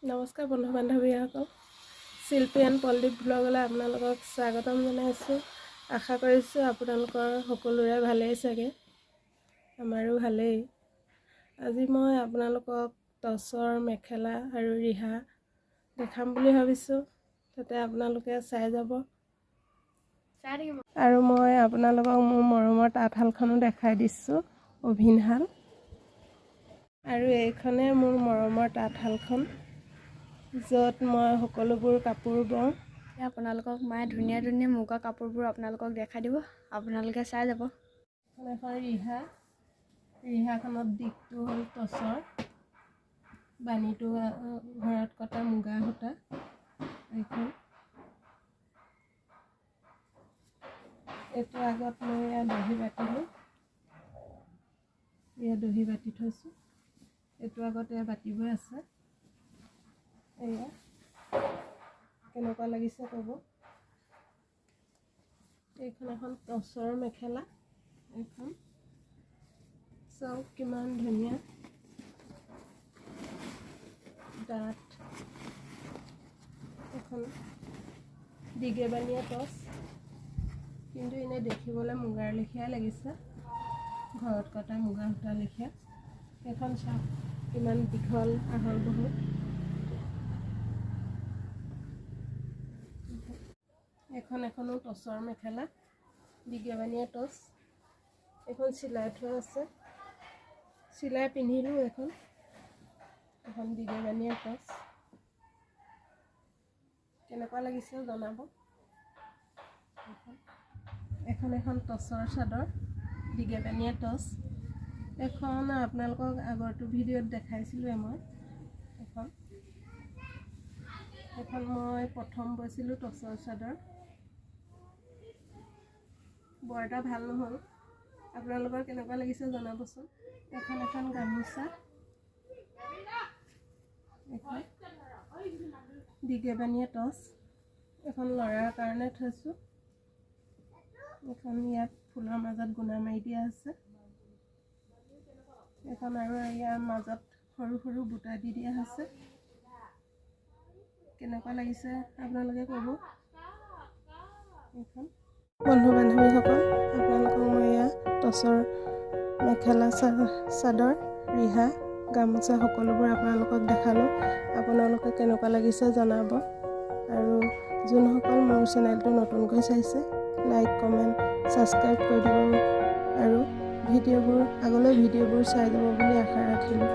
নমস্কাৰ বন্ধু বান্ধৱীসকল, শিল্পী এণ্ড পল্লৱী ব্লগলৈ আপোনালোকক স্বাগতম জনাইছোঁ। আশা কৰিছোঁ আপোনালোকৰ সকলোৰে ভালেই চাগে, আমাৰো ভালেই। আজি মই আপোনালোকক টচৰ মেখেলা আৰু ৰিহা দেখাম বুলি ভাবিছোঁ, তাতে আপোনালোকে চাই যাব। আৰু মই আপোনালোকক মোৰ মৰমৰ তাঁতশালখনো দেখাই দিছোঁ, অভিনশাল। আৰু এইখনে মোৰ মৰমৰ তাঁতশালখন, য'ত মই সকলোবোৰ কাপোৰ বওঁ। আপোনালোকক মায়ে ধুনীয়া ধুনীয়া মুগা কাপোৰবোৰ আপোনালোকক দেখাই দিব, আপোনালোকে চাই যাব। এখন ৰিহা, ৰিহাখনত দিশটো হ'ল টচৰ, বানীটো ঘৰত কটা মুগা সূতা। এইখন এইটো আগত মই ইয়াত দহি বাতিলোঁ, ইয়াত দহি বাতি থৈছোঁ। এইটো আগত এয়া বাতিবই আছে। এয়া কেনেকুৱা লাগিছে ক'ব। এইখন এখন টচৰ মেখেলা, এইখন চাওক কিমান ধুনীয়া ডাঠ। এখন দীঘেবানীয়া টচ, কিন্তু এনেই দেখিবলৈ মুগাৰ লেখীয়া লাগিছে, ঘৰত কটা মুগা সূতা লেখীয়া। এইখন চাওক কিমান দীঘল আহল বহল। এখনো টচৰ মেখেলা, দীঘেবানীয়া টচ। এখন চিলাই থোৱা আছে, চিলাই পিন্ধিলোঁ। এখন দীঘেবানীয়া টচ, কেনেকুৱা লাগিছে জনাব। এখন টচৰ চাদৰ, দীঘেবানীয়া টচ। এখন আপোনালোকক আগৰটো ভিডিঅ'ত দেখাইছিলোঁ মই। এখন মই প্ৰথম বৈছিলোঁ টচৰ চাদৰ, বৰ এটা ভাল নহ'ল। আপোনালোকৰ কেনেকুৱা লাগিছে জনাবচোন। এখন গামোচা, এখন দীঘেবানীয়া টচ। এখন ল'ৰাৰ কাৰণে থৈছোঁ। এখন ইয়াত ফুলৰ মাজত গুণা মাৰি দিয়া আছে। এখন আৰু ইয়াৰ মাজত সৰু সৰু বুটা দি দিয়া হৈছে। কেনেকুৱা লাগিছে আপোনালোকে ক'ব। এইখন বন্ধু বান্ধৱীসকল, আপোনালোকক মই এয়া টচৰ মেখেলা চাদৰ, ৰিহা, গামোচা সকলোবোৰ আপোনালোকক দেখালোঁ। আপোনালোকে কেনেকুৱা লাগিছে জনাব। আৰু যোনসকল মোৰ চেনেলটো নতুনকৈ চাইছে, লাইক কমেণ্ট ছাবস্ক্ৰাইব কৰি দিব। আৰু আগলৈ ভিডিঅ'বোৰ চাই যাব বুলি আশা ৰাখিলোঁ।